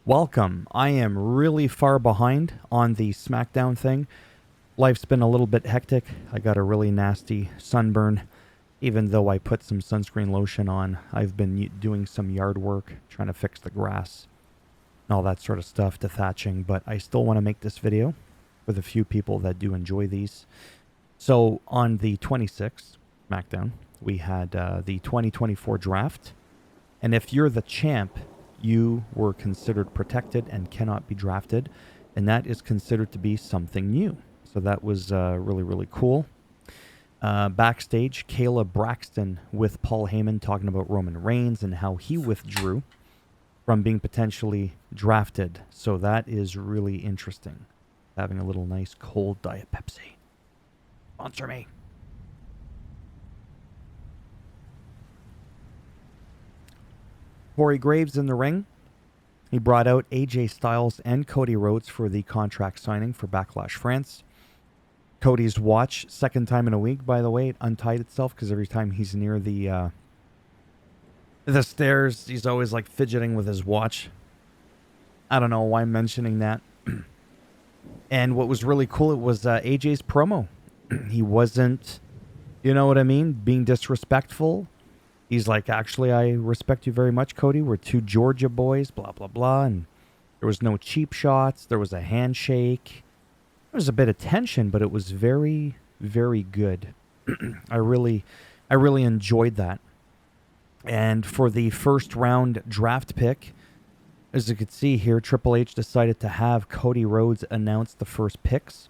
Welcome. I am really far behind on the SmackDown thing. Life's been a little bit hectic. I got a really nasty sunburn. Even though I put some sunscreen lotion on, I've been doing some yard work, trying to fix the grass and all that sort of stuff to thatching. But I still want to make this video for the few people that do enjoy these. So on the 26th SmackDown, we had the 2024 draft. And if you're the champ, you were considered protected and cannot be drafted, and that is considered to be something new. So that was really, really cool. Backstage, Kayla Braxton with Paul Heyman talking about Roman Reigns and how he withdrew from being potentially drafted. So that is really interesting. Having a little nice cold Diet Pepsi. Sponsor me. Corey Graves in the ring. He brought out AJ Styles and Cody Rhodes for the contract signing for Backlash France. Cody's watch, second time in a week, by the way, it untied itself because every time he's near the stairs, he's always like fidgeting with his watch. I don't know why I'm mentioning that. And what was really cool, it was AJ's promo. He wasn't, you know what I mean, being disrespectful. He's like, actually, I respect you very much, Cody. We're two Georgia boys, blah, blah, blah. And there was no cheap shots. There was a handshake. There was a bit of tension, but it was very, very good. I really enjoyed that. And for the first round draft pick, as you could see here, Triple H decided to have Cody Rhodes announce the first picks.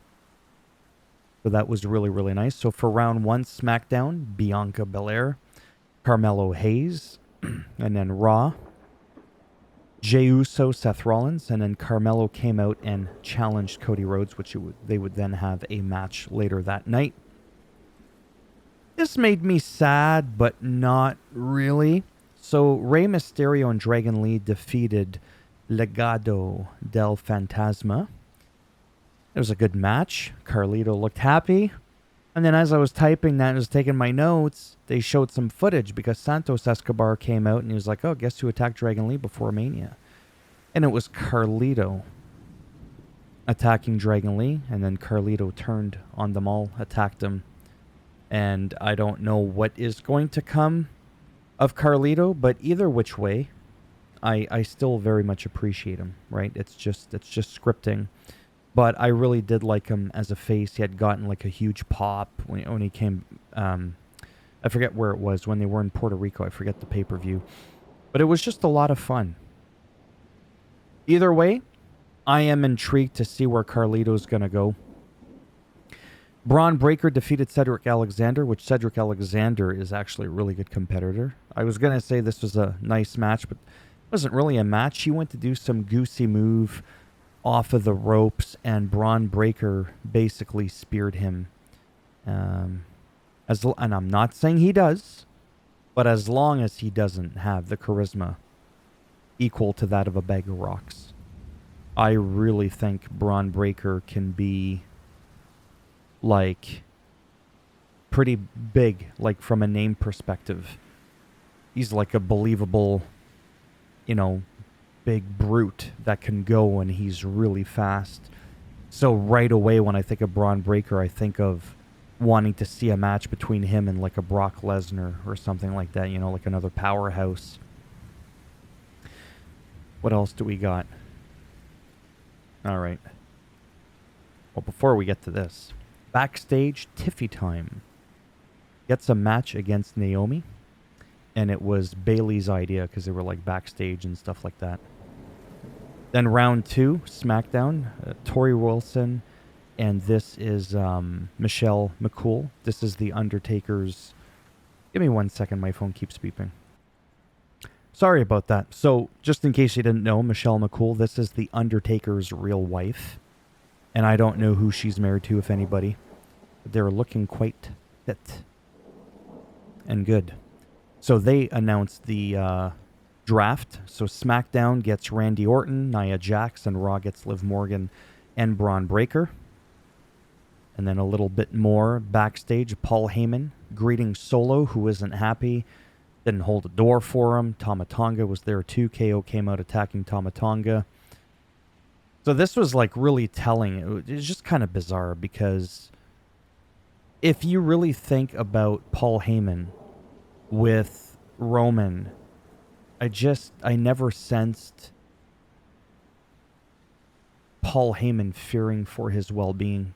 So that was really, really nice. So for round one, SmackDown, Bianca Belair, Carmelo Hayes, and then Raw, Jey Uso, Seth Rollins, and then Carmelo came out and challenged Cody Rhodes, which they would then have a match later that night. This made me sad, but not really. So Rey Mysterio and Dragon Lee defeated Legado del Fantasma. It was a good match. Carlito looked happy. And then as I was typing that and was taking my notes, they showed some footage because Santos Escobar came out and he was like, oh, guess who attacked Dragon Lee before Mania? And it was Carlito attacking Dragon Lee. And then Carlito turned on them all, attacked him. And I don't know what is going to come of Carlito, but either which way, I still very much appreciate him, right? It's just scripting. But I really did like him as a face. He had gotten like a huge pop when he came. I forget where it was, when they were in Puerto Rico. I forget the pay-per-view. But it was just a lot of fun. Either way, I am intrigued to see where Carlito's going to go. Braun Breaker defeated Cedric Alexander, which Cedric Alexander is actually a really good competitor. I was going to say this was a nice match, but it wasn't really a match. He went to do some goosey move off of the ropes, and Braun Breaker basically speared him. And I'm not saying he does, but as long as he doesn't have the charisma equal to that of a bag of rocks, I really think Braun Breaker can be like pretty big, like from a name perspective. He's like a believable, big brute that can go, and he's really fast. So right away when I think of Braun Breaker, I think of wanting to see a match between him and like a Brock Lesnar or something like that, like another powerhouse. What else do we got? All right. Well, before we get to this, backstage Tiffy time gets a match against Naomi, and it was Bayley's idea because they were like backstage and stuff like that. Then round two, SmackDown, Tori Wilson, and this is Michelle McCool. This is The Undertaker's... Give me 1 second, my phone keeps beeping. Sorry about that. So, just in case you didn't know, Michelle McCool, this is The Undertaker's real wife. And I don't know who she's married to, if anybody. But they're looking quite fit and good. So they announced the draft. So SmackDown gets Randy Orton, Nia Jax, and Raw gets Liv Morgan and Braun Breaker. And then a little bit more backstage, Paul Heyman greeting Solo, who isn't happy, didn't hold the door for him. Tama Tonga was there too. KO came out attacking Tama Tonga. So this was like really telling. It was just kind of bizarre because if you really think about Paul Heyman with Roman, I never sensed Paul Heyman fearing for his well-being.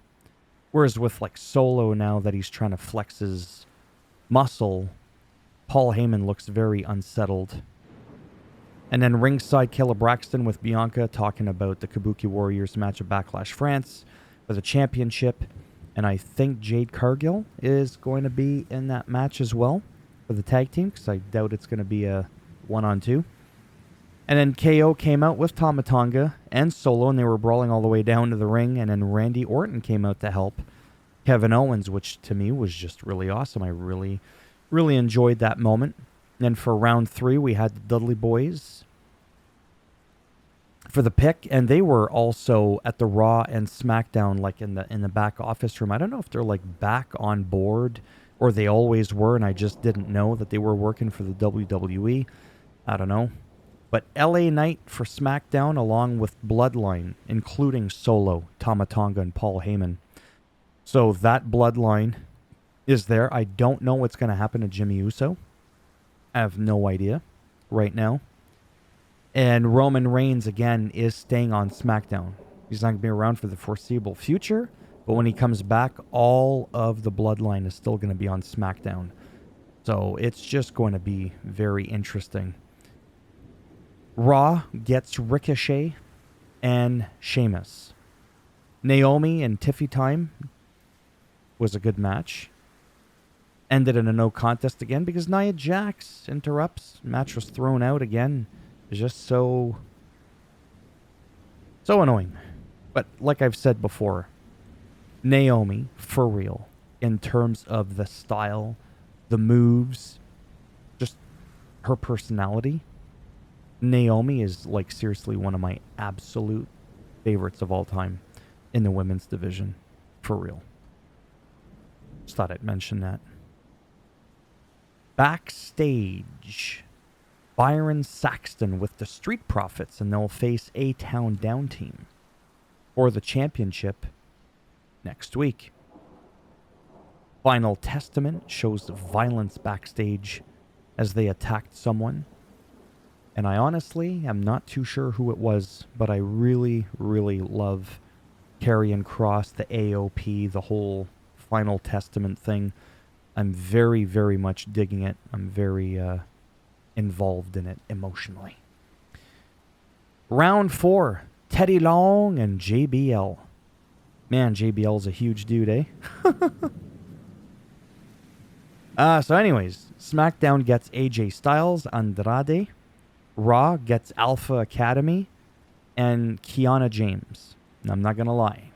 Whereas with like Solo, now that he's trying to flex his muscle, Paul Heyman looks very unsettled. And then ringside, Kayla Braxton with Bianca talking about the Kabuki Warriors match at Backlash France for the championship. And I think Jade Cargill is going to be in that match as well for the tag team, because I doubt it's going to be a 1-on-2. And then KO came out with Tama Tonga and Solo, and they were brawling all the way down to the ring. And then Randy Orton came out to help Kevin Owens, which to me was just really awesome. I really, really enjoyed that moment. And then for round 3, we had the Dudley Boys for the pick, and they were also at the Raw and SmackDown, like in the back office room. I don't know if they're like back on board or they always were, and I just didn't know that they were working for the WWE. I don't know. But LA Knight for SmackDown, along with Bloodline, including Solo, Tama Tonga, and Paul Heyman. So that Bloodline is there. I don't know what's going to happen to Jimmy Uso. I have no idea right now. And Roman Reigns, again, is staying on SmackDown. He's not going to be around for the foreseeable future. But when he comes back, all of the Bloodline is still going to be on SmackDown. So it's just going to be very interesting. Raw gets Ricochet and Sheamus. Naomi and Tiffy time was a good match. Ended in a no contest again because Nia Jax interrupts. Match was thrown out again. It's just so annoying. But like I've said before, Naomi, for real, in terms of the style, the moves, just her personality, Naomi is like seriously one of my absolute favorites of all time in the women's division. For real. Just thought I'd mention that. Backstage, Byron Saxton with the Street Profits, and they'll face A-Town Down Team for the championship next week. Final Testament shows violence backstage as they attacked someone. And I honestly am not too sure who it was, but I really, really love Karrion Kross, the AOP, the whole Final Testament thing. I'm very, very much digging it. I'm very involved in it emotionally. Round 4, Teddy Long and JBL. Man, JBL's a huge dude, eh? So anyways, SmackDown gets AJ Styles, Andrade. Raw gets Alpha Academy and Kiana James. Now, I'm not going to lie.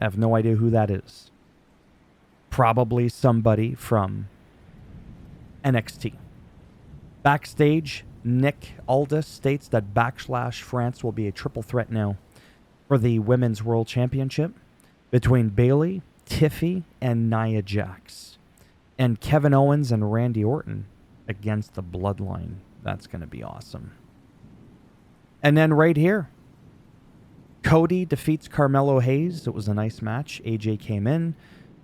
I have no idea who that is. Probably somebody from NXT. Backstage, Nick Aldis states that Backlash France will be a triple threat now for the Women's World Championship between Bayley, Tiffy, and Nia Jax. And Kevin Owens and Randy Orton against the Bloodline. That's going to be awesome. And then right here, Cody defeats Carmelo Hayes. It was a nice match. AJ came in.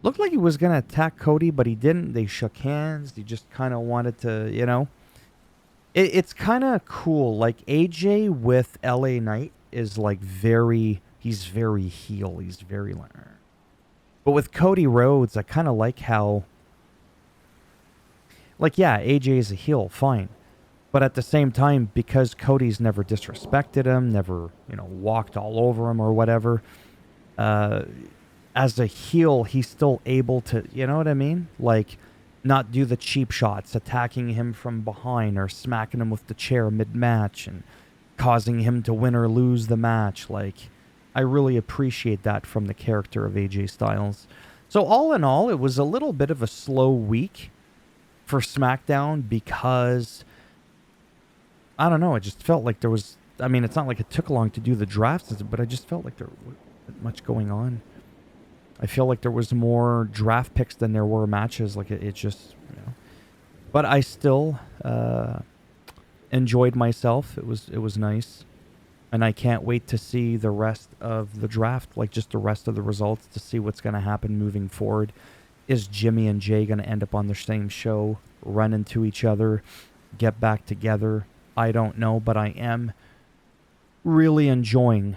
Looked like he was going to attack Cody, but he didn't. They shook hands. He just kind of wanted to, you know. It's kind of cool. Like AJ with LA Knight is like he's very heel. He's very like. But with Cody Rhodes, I kind of like how, like, yeah, AJ is a heel, fine. But at the same time, because Cody's never disrespected him, never, walked all over him or whatever, as a heel, he's still able to, you know what I mean? Like, not do the cheap shots, attacking him from behind or smacking him with the chair mid-match and causing him to win or lose the match. Like, I really appreciate that from the character of AJ Styles. So all in all, it was a little bit of a slow week for SmackDown because, I don't know, it just felt like there was, I mean, it's not like it took long to do the drafts, but I just felt like there wasn't much going on. I feel like there was more draft picks than there were matches. Like it just, But I still enjoyed myself. It was nice. And I can't wait to see the rest of the draft, like just the rest of the results, to see what's going to happen moving forward. Is Jimmy and Jay going to end up on the same show, run into each other, get back together? I don't know, but I am really enjoying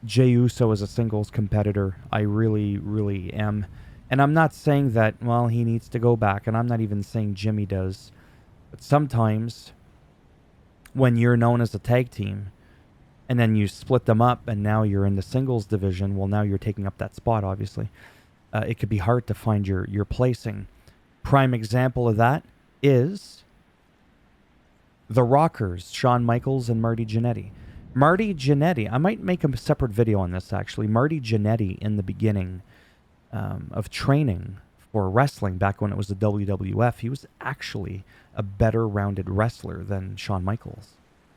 Jey Uso as a singles competitor. I really, really am. And I'm not saying that, well, he needs to go back, and I'm not even saying Jimmy does. But sometimes when you're known as a tag team, and then you split them up, and now you're in the singles division, well, now you're taking up that spot, obviously. It could be hard to find your placing. Prime example of that is the Rockers, Shawn Michaels and Marty Jannetty. Marty Jannetty, I might make a separate video on this, actually. Marty Jannetty, in the beginning of training for wrestling, back when it was the WWF, he was actually a better rounded wrestler than Shawn Michaels.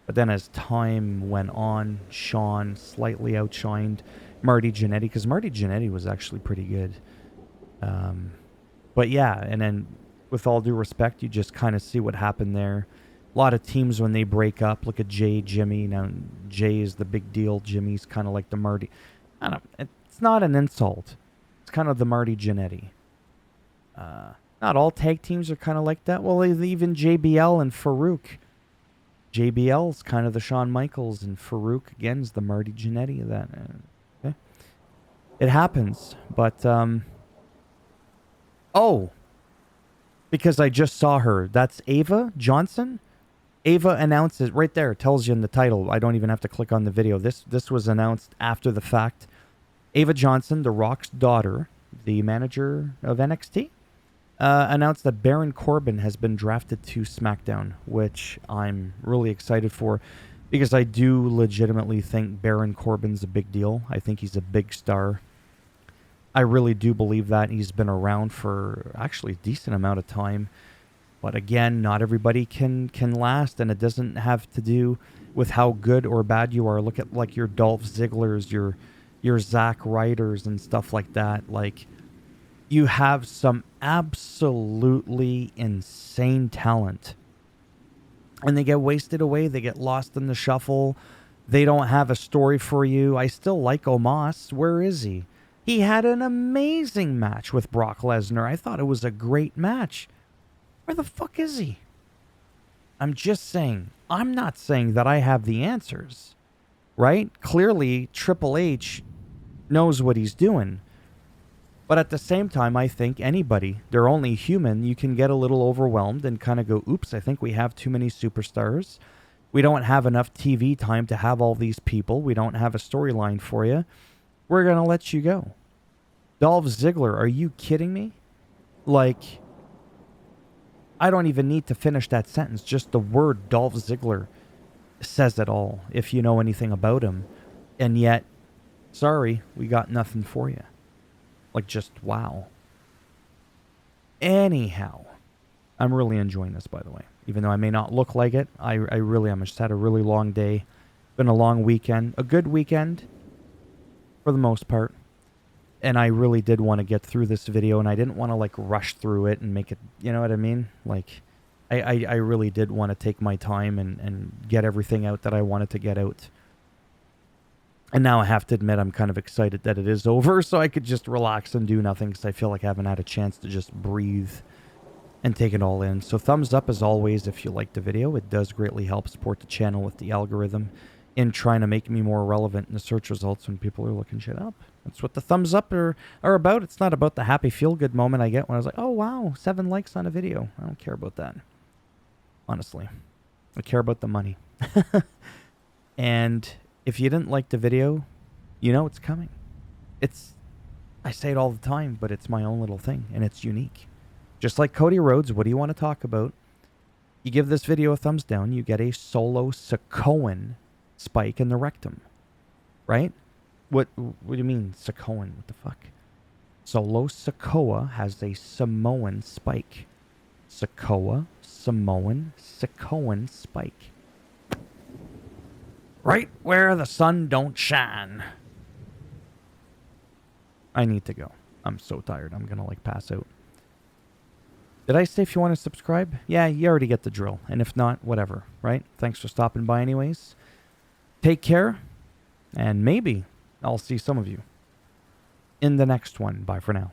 But then as time went on, Shawn slightly outshined Marty Jannetty, because Marty Jannetty was actually pretty good. But yeah, and then with all due respect, you just kind of see what happened there. A lot of teams, when they break up, look at Jay, Jimmy. Now, Jay is the big deal. Jimmy's kind of like the Marty. I don't know. It's not an insult. It's kind of the Marty Jannetty. Not all tag teams are kind of like that. Well, even JBL and Farouk. JBL's kind of the Shawn Michaels, and Farouk, again, is the Marty Jannetty of that. Okay. It happens, but, oh, because I just saw her. That's Ava Johnson. Ava announces, right there, tells you in the title. I don't even have to click on the video. This was announced after the fact. Ava Johnson, The Rock's daughter, the manager of NXT, announced that Baron Corbin has been drafted to SmackDown, which I'm really excited for, because I do legitimately think Baron Corbin's a big deal. I think he's a big star. I really do believe that. He's been around for actually a decent amount of time. But again, not everybody can last, and it doesn't have to do with how good or bad you are. Look at like your Dolph Zigglers, your Zack Ryders and stuff like that. Like, you have some absolutely insane talent, and they get wasted away. They get lost in the shuffle. They don't have a story for you. I still like Omos. Where is he? He had an amazing match with Brock Lesnar. I thought it was a great match. Where the fuck is he? I'm just saying. I'm not saying that I have the answers, right? Clearly, Triple H knows what he's doing. But at the same time, I think anybody, they're only human, you can get a little overwhelmed and kind of go, oops, I think we have too many superstars. We don't have enough TV time to have all these people. We don't have a storyline for you. We're going to let you go. Dolph Ziggler, are you kidding me? Like, I don't even need to finish that sentence. Just the word Dolph Ziggler says it all, if you know anything about him. And yet, sorry, we got nothing for you. Like, just wow. Anyhow, I'm really enjoying this, by the way. Even though I may not look like it, I really am. I just had a really long day. Been a long weekend. A good weekend, for the most part. And I really did want to get through this video, and I didn't want to, like, rush through it and make it, you know what I mean? Like, I really did want to take my time and get everything out that I wanted to get out. And now I have to admit I'm kind of excited that it is over, so I could just relax and do nothing, because I feel like I haven't had a chance to just breathe and take it all in. So thumbs up as always if you liked the video. It does greatly help support the channel with the algorithm in trying to make me more relevant in the search results when people are looking shit up. That's what the thumbs up are about. It's not about the happy feel-good moment I get when I was like, oh, wow, 7 likes on a video. I don't care about that. Honestly. I care about the money. And if you didn't like the video, you know it's coming. I say it all the time, but it's my own little thing, and it's unique. Just like Cody Rhodes, what do you want to talk about? You give this video a thumbs down, you get a solo Sakoan spike in the rectum. Right? What do you mean, Sakoan? What the fuck? Solo Sikoa has a Samoan spike. Sikoa, Samoan, Sakoan spike. Right where the sun don't shine. I need to go. I'm so tired. I'm going to, like, pass out. Did I say if you want to subscribe? Yeah, you already get the drill. And if not, whatever, right? Thanks for stopping by anyways. Take care. And maybe I'll see some of you in the next one. Bye for now.